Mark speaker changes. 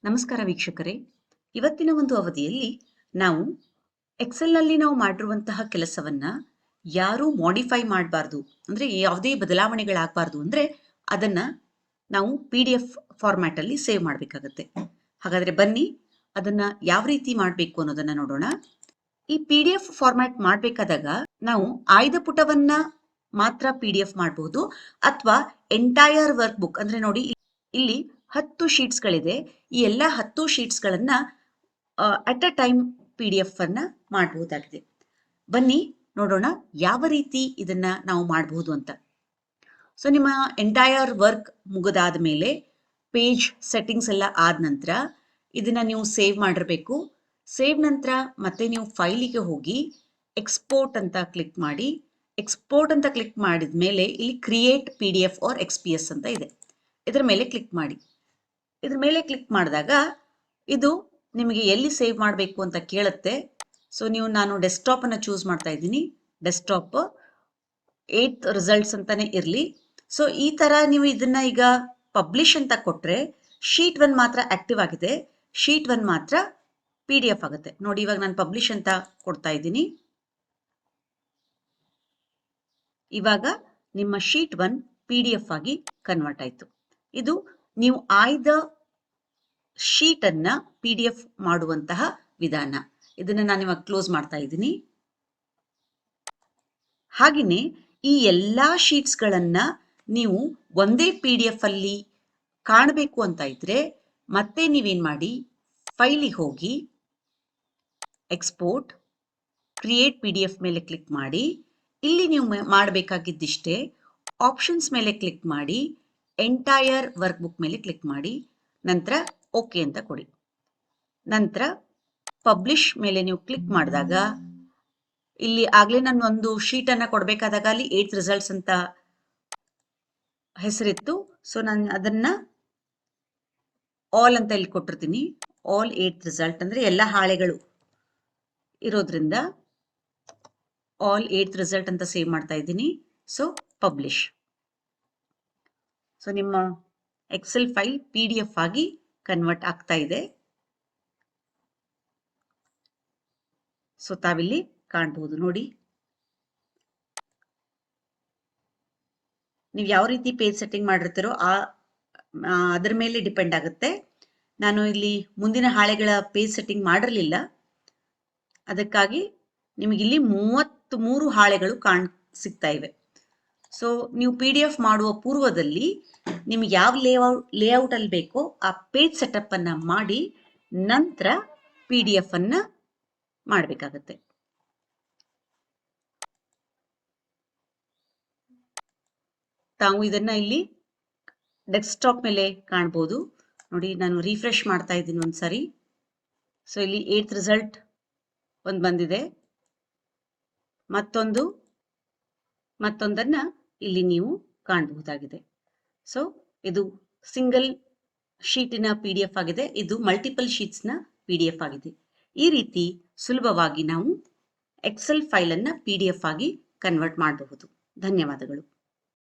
Speaker 1: ನಮಸ್ಕಾರ ವೀಕ್ಷಕರೇ. ಇವತ್ತಿನ ಒಂದು ಅವಧಿಯಲ್ಲಿ ನಾವು ಎಕ್ಸೆಲ್ನಲ್ಲಿ ನಾವು ಮಾಡಿರುವಂತಹ ಕೆಲಸವನ್ನ ಯಾರೂ ಮಾಡಿಫೈ ಮಾಡಬಾರ್ದು, ಅಂದರೆ ಯಾವುದೇ ಬದಲಾವಣೆಗಳಾಗಬಾರ್ದು. ಅಂದರೆ ಅದನ್ನ ನಾವು PDF ಫಾರ್ಮ್ಯಾಟಲ್ಲಿ ಸೇವ್ ಮಾಡಬೇಕಾಗತ್ತೆ. ಹಾಗಾದರೆ ಬನ್ನಿ ಅದನ್ನ ಯಾವ ರೀತಿ ಮಾಡಬೇಕು ಅನ್ನೋದನ್ನ ನೋಡೋಣ. ಈ PDF ಫಾರ್ಮ್ಯಾಟ್ ಮಾಡಬೇಕಾದಾಗ ನಾವು ಆಯ್ದ ಪುಟವನ್ನ ಮಾತ್ರ PDF ಮಾಡಬಹುದು, ಅಥವಾ ಎಂಟೈರ್ ವರ್ಕ್ ಬುಕ್, ಅಂದರೆ ನೋಡಿ ಇಲ್ಲಿ 10 ಶೀಟ್ಸ್ಗಳಿದೆ. ಈ ಎಲ್ಲ 10 ಶೀಟ್ಸ್ಗಳನ್ನು ಅಟ್ ಅ ಟೈಮ್ PDF ಅನ್ನ ಮಾಡಬಹುದಾಗಿದೆ. ಬನ್ನಿ ನೋಡೋಣ ಯಾವ ರೀತಿ ಇದನ್ನ ನಾವು ಮಾಡಬಹುದು ಅಂತ. ಸೊ ನಿಮ್ಮ ಎಂಟೈರ್ ವರ್ಕ್ ಮುಗಿದಾದ ಮೇಲೆ ಪೇಜ್ ಸೆಟ್ಟಿಂಗ್ಸ್ ಎಲ್ಲ ಆದ ನಂತರ ಇದನ್ನ ನೀವು ಸೇವ್ ಮಾಡಿರಬೇಕು. ಸೇವ್ ನಂತರ ಮತ್ತೆ ನೀವು ಫೈಲಿಗೆ ಹೋಗಿ ಎಕ್ಸ್ಪೋರ್ಟ್ ಅಂತ ಕ್ಲಿಕ್ ಮಾಡಿ. ಎಕ್ಸ್ಪೋರ್ಟ್ ಅಂತ ಕ್ಲಿಕ್ ಮಾಡಿದ ಮೇಲೆ ಇಲ್ಲಿ ಕ್ರಿಯೇಟ್ PDF ಆರ್ XPS ಅಂತ ಇದೆ, ಇದರ ಮೇಲೆ ಕ್ಲಿಕ್ ಮಾಡಿ. ಇದ್ರ ಮೇಲೆ ಕ್ಲಿಕ್ ಮಾಡಿದಾಗ ಇದು ನಿಮಗೆ ಎಲ್ಲಿ ಸೇವ್ ಮಾಡಬೇಕು ಅಂತ ಕೇಳುತ್ತೆ. ಸೊ ನಾನು ಡೆಸ್ಕ್ಟಾಪ್ ಅನ್ನು ಚೂಸ್ ಮಾಡ್ತಾ ಇದ್ದೀನಿ. ಡೆಸ್ಕ್ಟಾಪ್ 8th ರಿಸಲ್ಟ್ಸ್ ಅಂತಾನೆ ಇರಲಿ. ಸೊ ಈ ತರ ನೀವು ಇದನ್ನ ಈಗ ಪಬ್ಲಿಷ್ ಅಂತ ಕೊಟ್ರೆ ಶೀಟ್ 1 ಮಾತ್ರ ಆಕ್ಟಿವ್ ಆಗಿದೆ, ಶೀಟ್ 1 ಮಾತ್ರ PDF ಆಗುತ್ತೆ. ನೋಡಿ ಇವಾಗ ನಾನು ಪಬ್ಲಿಷ್ ಅಂತ ಕೊಡ್ತಾ ಇದ್ದೀನಿ. ಇವಾಗ ನಿಮ್ಮ ಶೀಟ್ 1 PDF ಆಗಿ ಕನ್ವರ್ಟ್ ಆಯಿತು. ಇದು ನೀವು ಆಯ್ದ ಶೀಟ್ ಅನ್ನ PDF ಮಾಡುವಂತಹ ವಿಧಾನ. ಇದನ್ನ ನಾನು ಇವಾಗ ಕ್ಲೋಸ್ ಮಾಡ್ತಾ ಇದ್ದೀನಿ. ಹಾಗೆಯೇ ಈ ಎಲ್ಲಾ ಶೀಟ್ಸ್ ಗಳನ್ನ ನೀವು ಒಂದೇ PDF ಅಲ್ಲಿ ಕಾಣಬೇಕು ಅಂತ ಇದ್ರೆ ಮತ್ತೆ ನೀವೇನ್ ಮಾಡಿ, ಫೈಲಿಗೆ ಹೋಗಿ ಎಕ್ಸ್ಪೋರ್ಟ್ ಕ್ರಿಯೇಟ್ PDF ಮೇಲೆ ಕ್ಲಿಕ್ ಮಾಡಿ. ಇಲ್ಲಿ ನೀವು ಮಾಡಬೇಕಾಗಿದ್ದಿಷ್ಟೇ, ಆಪ್ಷನ್ಸ್ ಮೇಲೆ ಕ್ಲಿಕ್ ಮಾಡಿ, ಎಂಟೈರ್ ವರ್ಕ್ ಬುಕ್ ಮೇಲೆ ಕ್ಲಿಕ್ ಮಾಡಿ, ನಂತರ ಓಕೆ ಅಂತ ಕೊಡಿ. ನಂತರ ಪಬ್ಲಿಷ್ ಮೇಲೆ ನೀವು ಕ್ಲಿಕ್ ಮಾಡಿದಾಗ ಇಲ್ಲಿ ಆಗ್ಲೇ ನಾನು ಒಂದು ಶೀಟ್ ಅನ್ನ ಕೊಡಬೇಕಾದಾಗ ಅಲ್ಲಿ 8th ರಿಸಲ್ಟ್ಸ್ ಅಂತ ಹೆಸರಿತ್ತು. ಸೊ ನಾನು ಅದನ್ನ ಆಲ್ ಅಂತ ಇಲ್ಲಿ ಕೊಟ್ಟಿರ್ತೀನಿ. ಆಲ್ 8th ರಿಸಲ್ಟ್ ಅಂದ್ರೆ ಎಲ್ಲ ಹಾಳೆಗಳು ಇರೋದ್ರಿಂದ ಆಲ್ 8th ರಿಸಲ್ಟ್ ಅಂತ ಸೇವ್ ಮಾಡ್ತಾ ಇದ್ದೀನಿ. So publish. ಸೊ ನಿಮ್ಮ ಎಕ್ಸೆಲ್ ಫೈಲ್ PDF ಆಗಿ ಕನ್ವರ್ಟ್ ಆಗ್ತಾ ಇದೆ. ಸೊ ತಾವಿಲ್ಲಿ ಕಾಣಬಹುದು ನೋಡಿ. ನೀವು ಯಾವ ರೀತಿ ಪೇಜ್ ಸೆಟ್ಟಿಂಗ್ ಮಾಡಿರ್ತೀರೋ ಅದರ ಮೇಲೆ ಡಿಪೆಂಡ್ ಆಗುತ್ತೆ. ನಾನು ಇಲ್ಲಿ ಮುಂದಿನ ಹಾಳೆಗಳ ಪೇಜ್ ಸೆಟ್ಟಿಂಗ್ ಮಾಡಿರಲಿಲ್ಲ, ಅದಕ್ಕಾಗಿ ನಿಮಗಿಲ್ಲಿ 33 ಹಾಳೆಗಳು ಸಿಗ್ತಾ ಇವೆ. ಸೊ ನೀವು PDF ಮಾಡುವ ಪೂರ್ವದಲ್ಲಿ ನಿಮ್ಗೆ ಯಾವ ಲೇಔಟ್ ಅಲ್ಲಿ ಬೇಕೋ ಆ ಪೇಜ್ ಸೆಟಪ್ ಅನ್ನ ಮಾಡಿ ನಂತರ PDF ಅನ್ನ ಮಾಡಬೇಕಾಗತ್ತೆ. ತಾವು ಇದನ್ನ ಇಲ್ಲಿ ಡೆಸ್ಕ್ಟಾಪ್ ಮೇಲೆ ಕಾಣಬಹುದು ನೋಡಿ. ನಾನು ರಿಫ್ರೆಶ್ ಮಾಡ್ತಾ ಇದ್ದೀನಿ ಒಂದ್ಸರಿ. ಸೊ ಇಲ್ಲಿ 8th ರಿಸಲ್ಟ್ ಒಂದು ಬಂದಿದೆ, ಮತ್ತೊಂದನ್ನ ಇಲ್ಲಿ ನೀವು ಕಾಣಬಹುದಾಗಿದೆ. ಸೊ ಇದು ಸಿಂಗಲ್ ಶೀಟಿನ PDF ಆಗಿದೆ, ಇದು ಮಲ್ಟಿಪಲ್ ಶೀಟ್ಸ್ನ PDF ಆಗಿದೆ. ಈ ರೀತಿ ಸುಲಭವಾಗಿ ನಾವು ಎಕ್ಸೆಲ್ ಫೈಲ್ ಅನ್ನ PDF ಆಗಿ ಕನ್ವರ್ಟ್ ಮಾಡಬಹುದು. ಧನ್ಯವಾದಗಳು.